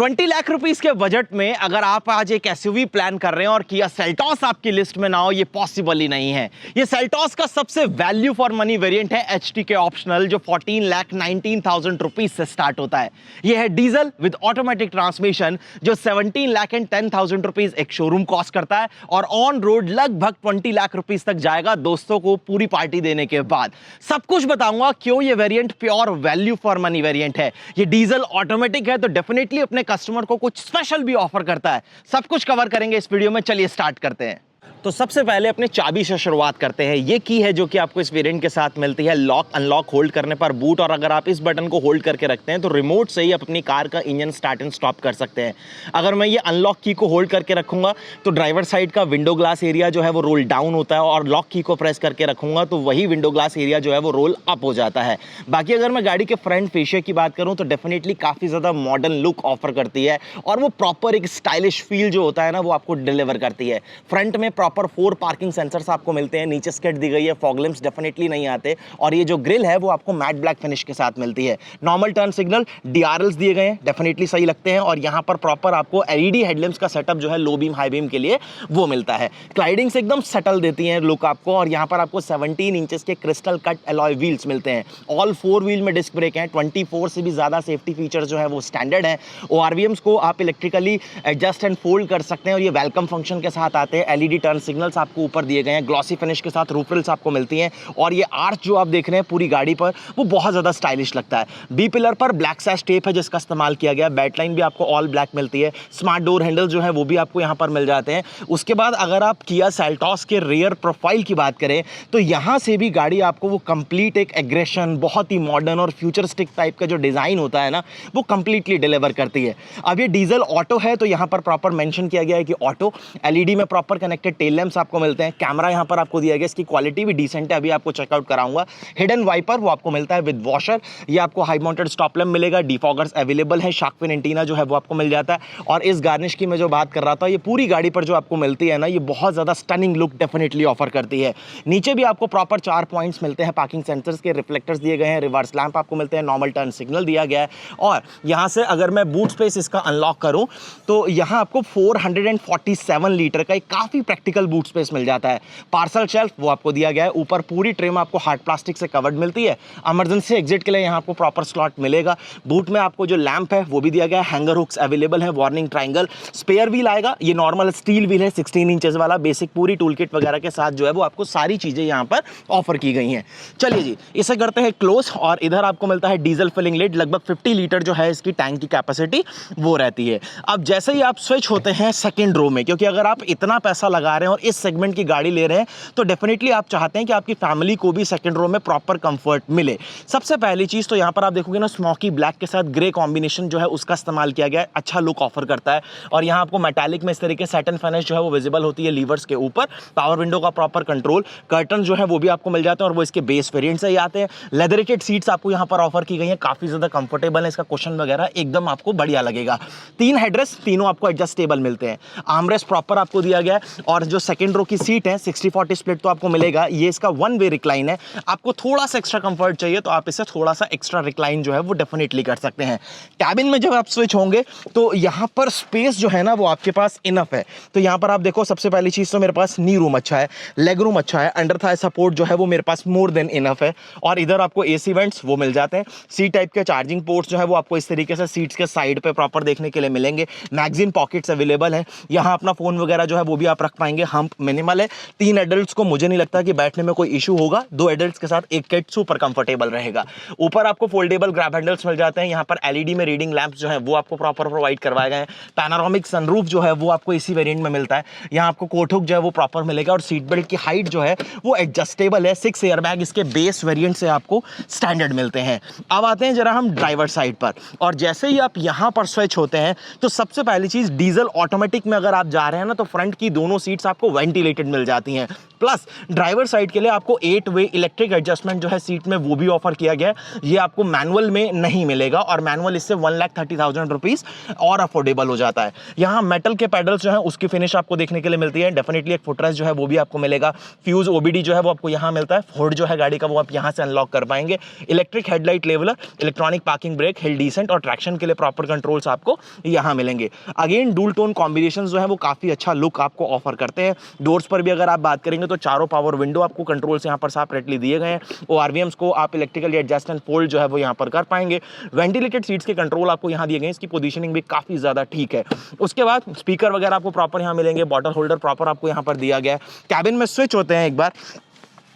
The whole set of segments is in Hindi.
20 लाख रुपीस के बजट में अगर आप आज एक एसयूवी प्लान कर रहे हैं और किया सेल्टॉस आपकी लिस्ट में ना हो, ये पॉसिबल ही नहीं है। ये सेल्टॉस का सबसे वैल्यू फॉर मनी वेरिएंट है एचटी ऑप्शनल, जो 14,19,000 रुपीस से स्टार्ट होता है। ये है डीजल विद ऑटोमेटिक ट्रांसमिशन, जो 17,10,000 रुपीस एक शोरूम कॉस्ट करता है और ऑन रोड लगभग 20 लाख रुपीस तक जाएगा दोस्तों को पूरी पार्टी देने के बाद। सब कुछ बताऊंगा क्यों ये variant pure value for money variant है। ये डीजल ऑटोमेटिक है तो डेफिनेटली अपने कस्टमर को कुछ स्पेशल भी ऑफर करता है। सब कुछ कवर करेंगे इस वीडियो में, चलिए स्टार्ट करते हैं। तो सबसे पहले अपने चाबी से शुरुआत करते हैं। ये की है जो कि आपको इस वेरिएंट के साथ मिलती है। लॉक अनलॉक होल्ड करने पर बूट, और अगर आप इस बटन को होल्ड करके रखते हैं तो रिमोट से ही आप अपनी कार का इंजन स्टार्ट एंड स्टॉप कर सकते हैं। अगर मैं ये अनलॉक की को होल्ड करके रखूंगा तो ड्राइवर साइड का विंडो ग्लास एरिया जो है वो रोल डाउन होता है, और लॉक की को प्रेस करके रखूंगा तो वही विंडो ग्लास एरिया जो है वो रोल अप हो जाता है। बाकी अगर मैं गाड़ी के फ्रंट फेशिया की बात करूं तो डेफिनेटली काफी ज्यादा मॉडर्न लुक ऑफर करती है, और वो प्रॉपर एक स्टाइलिश फील जो होता है ना वो आपको डिलीवर करती है। फ्रंट में प्रॉपर 4 पार्किंग सेंसर्स आपको मिलते हैं, नीचे स्किड दी गई है, फॉग लैंप्स डेफिनेटली नहीं आते, और ये जो ग्रिल है वो आपको मैट ब्लैक फिनिश के साथ मिलती है। नॉर्मल टर्न सिग्नल, डीआरएल्स दिए गए हैं, डेफिनेटली सही लगते हैं, और यहां पर प्रॉपर आपको एलईडी हेडलैम्प्स का सेटअप जो है लो बीम हाई बीम के लिए वो मिलता है। क्लाइडिंग से एकदम सेटल देती है लुक आपको, और यहां पर आपको 17 इंचेस के क्रिस्टल कट एलॉय व्हील्स मिलते हैं। ऑल 4 व्हील में डिस्क ब्रेक हैं, 24 से भी ज्यादा सेफ्टी फीचर्स जो है वो स्टैंडर्ड है। ओआरवीएम्स को आप इलेक्ट्रिकली एडजस्ट एंड फोल्ड कर सकते हैं, और ये वेलकम फंक्शन के साथ आते हैं। एलईडी टर्न सिग्नल्स आपको ऊपर दिए गए हैं, ग्लॉसी फिनिश के साथ रूफ रिल्स आपको मिलती हैं, और ये आर्च जो आप देख रहे हैं पूरी गाड़ी पर वो बहुत ज्यादा स्टाइलिश लगता है। बी पिलर पर ब्लैक सैश टेप है जिसका इस्तेमाल किया गया है। बैटलाइन भी आपको ऑल ब्लैक मिलती है। स्मार्ट डोर हैंडल जो है वो भी आपको यहां पर मिल जाते हैं। उसके बाद अगर आप किया सेल्टॉस के रियर प्रोफाइल की बात करें तो यहां से भी गाड़ी आपको वो कंप्लीट एक एग्रेशन, बहुत ही मॉडर्न और फ्यूचरिस्टिक टाइप का जो डिजाइन होता है ना वो कंप्लीटली डिलीवर करती है। अब ये डीजल ऑटो है तो यहां पर प्रॉपर मेंशन किया गया है कि ऑटो। एलईडी में प्रॉपर कनेक्टेड टेल लैंप्स आपको मिलते हैं। कैमरा यहां पर आपको दिया गया, इसकी क्वालिटी भी डिसेंट है, अभी आपको चेकआउट कराऊंगा। हिडन वाइपर वो आपको मिलता है विद वॉशर। ये आपको हाई माउंटेड स्टॉप लैंप मिलेगा, डिफॉगर्स अवेलेबल है, शार्क फिन एंटीना जो है वो आपको मिल जाता है। और इस गार्निश की मैं जो बात कर रहा था, ये पूरी गाड़ी पर जो आपको मिलती है ना, ये बहुत ज्यादा स्टनिंग लुक डेफिनेटली ऑफर करती है। नीचे भी आपको प्रॉपर 4 पॉइंट्स मिलते हैं, पार्किंग सेंसर्स के रिफ्लेक्टर्स दिए गए हैं, रिवर्स लैंप आपको मिलते हैं, नॉर्मल टर्न सिग्नल दिया गया है। और यहां से अगर मैं बूट स्पेस इसका अनलॉक करूं तो यहां आपको 447 लीटर का एक काफी प्रैक्टिकल बूट स्पेस मिल जाता है। पार्सल शेल्फ वो आपको दिया गया है। ऊपर पूरी ट्रिम आपको हार्ड प्लास्टिक से कवर्ड मिलती है। इमरजेंसी एग्जिट के लिए यहाँ आपको प्रॉपर स्लॉट मिलेगा। बूट में आपको जो लैंप है वो भी दिया गया है। हैंगर हुक्स अवेलेबल है, वार्निंग ट्रायंगल। स्पेयर व्हील आएगा, ये नॉर्मल स्टील व्हील है 16 इंचेस वाला। बेसिक पूरी टूल किट वगैरह के साथ जो है वो आपको सारी चीजें यहाँ पर ऑफर की गई हैं। चलिए जी, इसे करते हैं क्लोज, और इधर आपको मिलता है डीजल फिलिंग लिड। लगभग 50 लीटर जो है इसकी टैंक की कैपेसिटी वो रहती है। अब जैसे ही आप स्विच होते हैं सेकेंड रो में, क्योंकि अगर आप इतना पैसा लगा रहे हैं और इस सेगमेंट की गाड़ी ले रहे हैं तो डेफिनेटली आप चाहते हैं कि आपकी फैमिली को भी सेकंड रो में प्रॉपर कंफर्ट मिले। सबसे पहली चीज तो यहां पर आप देखोगे ना, स्मोकी ब्लैक के साथ ग्रे कॉम्बिनेशन जो है उसका इस्तेमाल किया गया है, अच्छा लुक ऑफर करता है। और यहां आपको मेटालिक में इस तरीके से सैटिन फिनिश जो है वो विजिबल होती है लीवर्स के ऊपर। पावर विंडो का प्रॉपर कंट्रोल, कर्टन जो है वो भी आपको मिल जाते हैं, और वो इसके बेस वेरिएंट से ही आते हैं। लेदरेटेड सीट्स आपको यहां पर ऑफर की गई है, काफी ज्यादा कंफर्टेबल है। इसका कुशन वगैरह एकदम आपको बढ़िया लगेगा। 3 हेडरेस्ट, तीनों आपको एडजस्टेबल मिलते हैं। आर्मरेस्ट प्रॉपर आपको दिया गया है, और जो सेकंड रो की सीट है 60-40 स्प्लिट तो आपको मिलेगा। ये इसका 1 वे रिक्लाइन है। आपको थोड़ा सा एक्स्ट्रा कंफर्ट चाहिए तो आप इसे थोड़ा सा एक्स्ट्रा रिक्लाइन जो है वो डेफिनेटली कर सकते हैं। कैबिन में जब आप स्विच होंगे तो यहां पर स्पेस जो है ना वो आपके पास इनफ है। तो यहां पर आप देखो, सबसे पहली चीज तो मेरे पास नी रूम अच्छा है, लेग रूम अच्छा है, अंडर थाई सपोर्ट जो है वो मेरे पास मोर देन इनफ है। और इधर आपको एसी वेंट्स वो मिल जाते हैं। सी टाइप के चार्जिंग पोर्ट्स जो है वो आपको इस तरीके से सीट्स के साइड पे प्रॉपर देखने के लिए मिलेंगे। मैगजीन पॉकेट्स अवेलेबल है, यहां अपना फोन वगैरह जो है वो भी आप रख पाएंगे। हम्प मिनिमल है। 3 एडल्ट्स को मुझे नहीं लगता कि बैठने में कोई इशू होगा। 2 एडल्ट्स के साथ एक किड सुपर कंफर्टेबल रहेगा। ऊपर आपको फोल्डेबल ग्रैब हैंडल्स मिल जाते हैं। यहां पर एलईडी में रीडिंग लैंप्स जो है वो आपको प्रॉपर प्रोवाइड करवाए गए हैं। पैनोरामिक सनरूफ जो है वो आपको इसी वेरिएंट में मिलता है। यहां आपको कोट हुक जो है वो प्रॉपर मिलेगा, और सीट बेल्ट की हाइट जो है वो एडजस्टेबल है। 6 एयरबैग इसके बेस वेरिएंट से आपको स्टैंडर्ड मिलते हैं। अब आते हैं जरा हम ड्राइवर साइड पर, और जैसे ही आप यहां पर स्विच होते हैं तो सबसे पहली चीज, डीजल ऑटोमेटिक में अगर आप जा रहे हैं ना तो फ्रंट की दोनों सीट्स आपको वेंटिलेटेड मिल जाती हैं। प्लस ड्राइवर साइड के लिए आपको 8 वे इलेक्ट्रिक एडजस्टमेंट जो है सीट में वो भी ऑफर किया गया है। ये आपको मैनुअल में नहीं मिलेगा और मैनुअल इससे 1,30,000 रुपीज और अफोर्डेबल हो जाता है। यहाँ मेटल के पैडल्स जो है उसकी फिनिश आपको देखने के लिए मिलती है। डेफिनेटली एक फुटरेस्ट जो है वो भी आपको मिलेगा। फ्यूज ओबीडी जो है वो आपको यहाँ मिलता है। फोर्ड जो है गाड़ी का वो आप यहाँ से अनलॉक कर पाएंगे। Electric headlight leveller, electronic parking brake, hill descent और ट्रैक्शन के लिए प्रॉपर कंट्रोल्स आपको यहाँ मिलेंगे। अगेन डुअल टोन कॉम्बिनेशन जो है वो काफी अच्छा लुक आपको ऑफर करते हैं। डोर्स पर भी अगर आप बात करेंगे तो चारों पावर विंडो आपको कंट्रोल्स यहाँ पर सेपरेटली दिए गए हैं। ओआरवीएम्स को आप इलेक्ट्रिकली एडजस्ट एंड फोल्ड जो है वो यहाँ पर कर पाएंगे। वेंटिलेटेड सीट्स के कंट्रोल आपको यहाँ दिए गए हैं। इसकी पोजीशनिंग भी काफी ज्यादा ठीक है। उसके बाद स्पीकर वगैरह आपको प्रॉपर यहाँ मिलेंगे। बॉटल होल्डर प्रॉपर आपको यहाँ पर दिया गया है। कैबिन में स्विच होते हैं। एक बार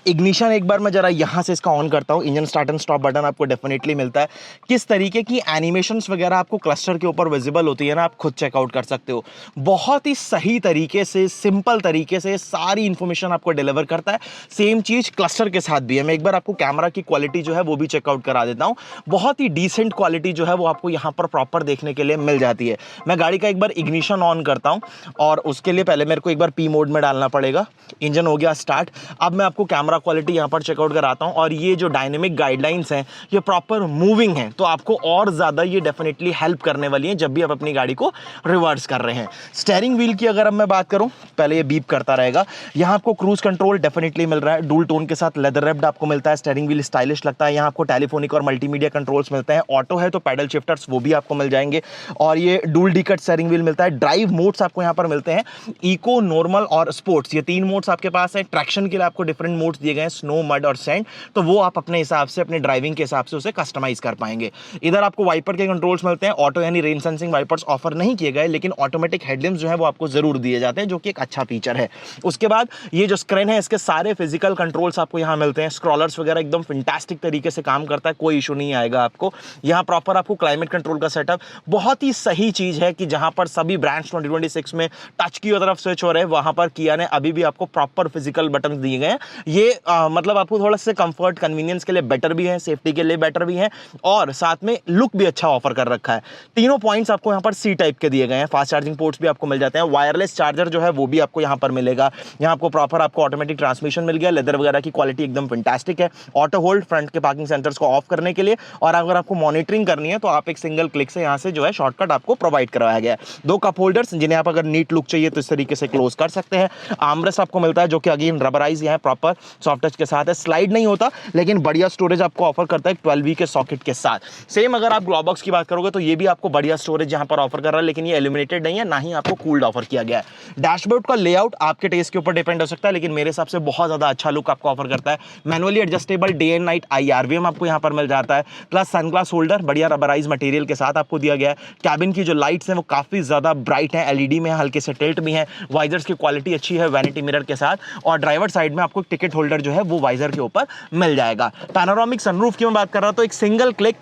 इग्निशन एक बार मैं जरा यहाँ से इसका ऑन करता हूँ। Engine start and stop button आपको डेफिनेटली मिलता है। किस तरीके की एनिमेशंस वगैरह आपको क्लस्टर के ऊपर विजिबल होती है ना, आप खुद चेकआउट कर सकते हो। बहुत ही सही तरीके से, सिंपल तरीके से सारी इंफॉर्मेशन आपको डिलीवर करता है। सेम चीज क्लस्टर के साथ भी है। मैं एक बार आपको कैमरा की क्वालिटी जो है वो भी चेकआउट करा देता हूँ। बहुत ही डिसेंट क्वालिटी जो है वो आपको यहाँ पर प्रॉपर देखने के लिए मिल जाती है। मैं गाड़ी का एक बार इग्निशन ऑन करता हूँ और उसके लिए पहले मेरे को एक बार पी मोड में डालना पड़ेगा। इंजन हो गया स्टार्ट। अब मैं आपको कैमरा क्वालिटी यहां पर चेकआउट कराता हूं और ये जो डायनेमिक गाइडलाइंस हैं ये प्रॉपर मूविंग है, तो आपको और ज्यादा ये डेफिनेटली हेल्प करने वाली है जब भी आप अपनी गाड़ी को रिवर्स कर रहे हैं। स्टीयरिंग व्हील की अगर अब मैं बात करूं, पहले ये बीप करता रहेगा। यहां आपको क्रूज कंट्रोल डेफिनेटली मिल रहा है। डुअल टोन के साथ लेदर रैप्ड आपको मिलता है। स्टीयरिंग व्हील स्टाइलिश लगता है। यहां आपको टेलीफोनिक और मल्टीमीडिया कंट्रोल्स मिलते हैं। ऑटो है तो पैडल शिफ्टर्स वो भी आपको मिल जाएंगे और ये डुअल डिकट स्टीयरिंग व्हील मिलता है। ड्राइव मोड्स आपको यहां पर मिलते हैं, इको, नॉर्मल और स्पोर्ट्स, ये 3 मोड्स आपके पास है। ट्रैक्शन के लिए आपको डिफरेंट मोड्स दिए गए हैं, स्नो, मड और सैंड, तो वो आप अपने हिसाब से, अपने ड्राइविंग के हिसाब से उसे कस्टमाइज कर पाएंगे। इधर आपको वाइपर के कंट्रोल्स मिलते हैं। ऑटो यानी रेन सेंसिंग वाइपर्स ऑफर नहीं किए गए, लेकिन ऑटोमेटिक हेडलैम्प्स जो है वो आपको जरूर दिए जाते हैं, जो कि एक अच्छा फीचर है। उसके बाद ये जो स्क्रीन है इसके सारे फिजिकल कंट्रोल्स आपको यहाँ मिलते हैं। स्क्रॉलर्स वगैरह एकदम फैंटास्टिक तरीके से काम करता है, कोई इशू नहीं आएगा आपको। यहाँ प्रॉपर आपको क्लाइमेट कंट्रोल का सेटअप, बहुत ही सही चीज है कि जहां पर सभी ब्रांड्स 2026 में टच की तरफ स्विच हो रहे हैं, वहां पर किया ने अभी भी आपको प्रॉपर फिजिकल बटन दिए गए हैं। ये मतलब आपको थोड़ा सा कंफर्ट, कन्वीनियंस के लिए बेटर भी है, सेफ्टी के लिए बेटर भी है और साथ में लुक भी अच्छा ऑफर कर रखा है। तीनों पॉइंट्स आपको यहाँ पर सी टाइप के दिए गए हैं। फास्ट चार्जिंग पोर्ट्स भी आपको मिल जाते हैं। वायरलेस चार्जर जो है वो भी आपको यहाँ पर मिलेगा। यहाँ आपको प्रॉपर आपको ऑटोमेटिक ट्रांसमिशन मिल गया। लेदर वगैरह की क्वालिटी एकदम फैंटास्टिक है। ऑटो होल्ड फ्रंट के पार्किंग सेंसर्स को ऑफ करने के लिए, और अगर आपको मॉनिटरिंग करनी है तो आप एक सिंगल क्लिक से यहाँ से जो है शॉर्टकट आपको प्रोवाइड करवाया गया है। 2 कप होल्डर्स जिन्हें आप अगर नीट लुक चाहिए तो इस तरीके से क्लोज कर सकते हैं। आर्मरेस्ट आपको मिलता है जो कि अगेन रबराइज है, प्रॉपर सॉफ्ट टच के साथ है। स्लाइड नहीं होता लेकिन बढ़िया स्टोरेज आपको ऑफर करता है 12V के सॉकेट के साथ। सेम अगर आप ग्लोबॉक्स की बात करोगे तो ये भी आपको बढ़िया स्टोरेज यहां पर ऑफर कर रहा है, लेकिन ये इल्यूमिनेटेड नहीं है, ना ही आपको कूल्ड ऑफर किया गया है। डैशबोर्ड का लेआउट आपके टेस्ट के ऊपर डिपेंड हो सकता है, लेकिन मेरे हिसाब से बहुत ज्यादा अच्छा लुक आपको ऑफर करता है। Manually adjustable day and night IRVM आपको यहां पर मिल जाता है। प्लस सनग्लास होल्डर बढ़िया रबराइज मटेरियल के साथ आपको दिया गया है। कैबिन की जो लाइट्स हैं वो काफी ज्यादा ब्राइट है, LED में हल्के से टिल्ट भी है। वाइजर्स की क्वालिटी अच्छी है वैनिटी मिरर के साथ, और ड्राइवर साइड में आपको टिकट होल्डर जो है वो वाइजर के ऊपर मिल जाएगा। पैनोरामिक सनरूफ की मैं बात कर रहा हूं तो एक सिंगल क्लिक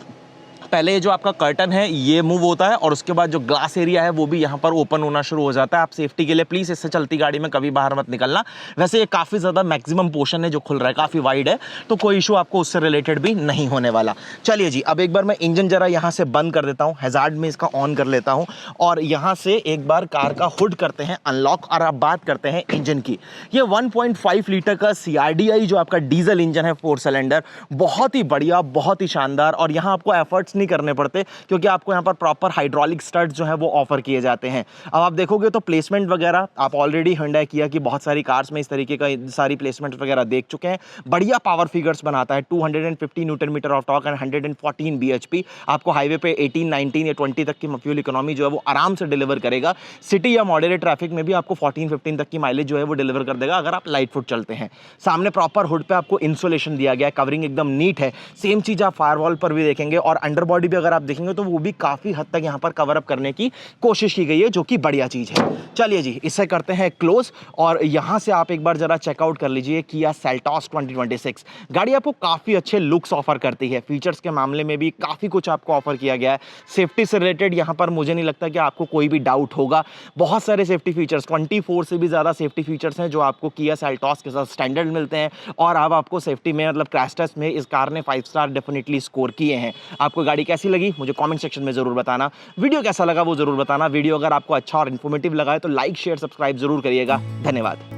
पहले जो आपका कर्टन है ये मूव होता है और उसके बाद जो ग्लास एरिया है वो भी यहाँ पर ओपन होना शुरू हो जाता है। आप सेफ्टी के लिए प्लीज इससे चलती गाड़ी में कभी बाहर मत निकलना। वैसे ये काफी ज्यादा मैक्सिमम पोर्शन है जो खुल रहा है, काफी वाइड है, तो कोई इशू आपको उससे रिलेटेड भी नहीं होने वाला। चलिए जी, अब एक बार मैं इंजन जरा यहाँ से बंद कर देता हूँ, हैजार्ड में इसका ऑन कर लेता हूँ और यहाँ से एक बार कार का हुड करते हैं अनलॉक, और आप बात करते हैं इंजन की। ये 1.5 लीटर का CRDI जो आपका डीजल इंजन है 4 सिलेंडर, बहुत ही बढ़िया, बहुत ही शानदार, और यहाँ आपको एफर्ट्स नहीं करने पड़ते क्योंकि आपको यहाँ पर प्रॉपर हाइड्रोलिक स्टड्स जो है वो ऑफर किए जाते हैं। अब आप देखोगे तो प्लेसमेंट वगैरह आप ऑलरेडी Hyundai किया कि बहुत सारी कार्स में इस तरीके का सारी प्लेसमेंट वगैरह देख चुके हैं। बढ़िया पावर फिगर्स बनाता है, 250 newton metre of torque and 114 bhp। आपको हाईवे पे 18, 19 या 20 तक की फ्यूल इकोनॉमी जो है वो आराम से डिलीवर करेगा। सिटी या मॉडरेट ट्रैफिक में भी आपको 14-15 तक की माइलेज जो है वो डिलीवर कर देगा अगर आप लाइट फुट चलते हैं। सामने प्रॉपर हुड पे आपको इंसुलेशन दिया गया है, कवरिंग एकदम नीट है। सेम चीज आप फायरवॉल पर भी देखेंगे, और अंडर बॉडी भी अगर आप देखेंगे तो वो भी काफी हद तक यहाँ पर कवर अप करने की कोशिश की गई है, जो कि बढ़िया चीज है। चलिए जी, इसे करते हैं क्लोज, और यहां से आप एक बार जरा चेकआउट कर लीजिए किया सेल्टॉस 2026। गाड़ी आपको काफी अच्छे लुक्स ऑफर करती है, फीचर्स के मामले में भी काफी कुछ आपको ऑफर किया गया है। सेफ्टी से रिलेटेड यहां पर मुझे नहीं लगता कि आपको कोई भी डाउट होगा। बहुत सारे सेफ्टी फीचर्स, 24 से भी ज्यादा सेफ्टी फीचर्स हैं जो आपको किया सेल्टॉस के साथ स्टैंडर्ड मिलते हैं, और अब आपको सेफ्टी में मतलब क्रैश टेस्ट में इस कार ने 5 स्टार डेफिनेटली स्कोर किए हैं। आपको गाड़ी कैसी लगी मुझे कमेंट सेक्शन में जरूर बताना। वीडियो कैसा लगा वो जरूर बताना। वीडियो अगर आपको अच्छा और इन्फॉर्मेटिव लगा है तो लाइक शेयर सब्सक्राइब जरूर करिएगा। धन्यवाद।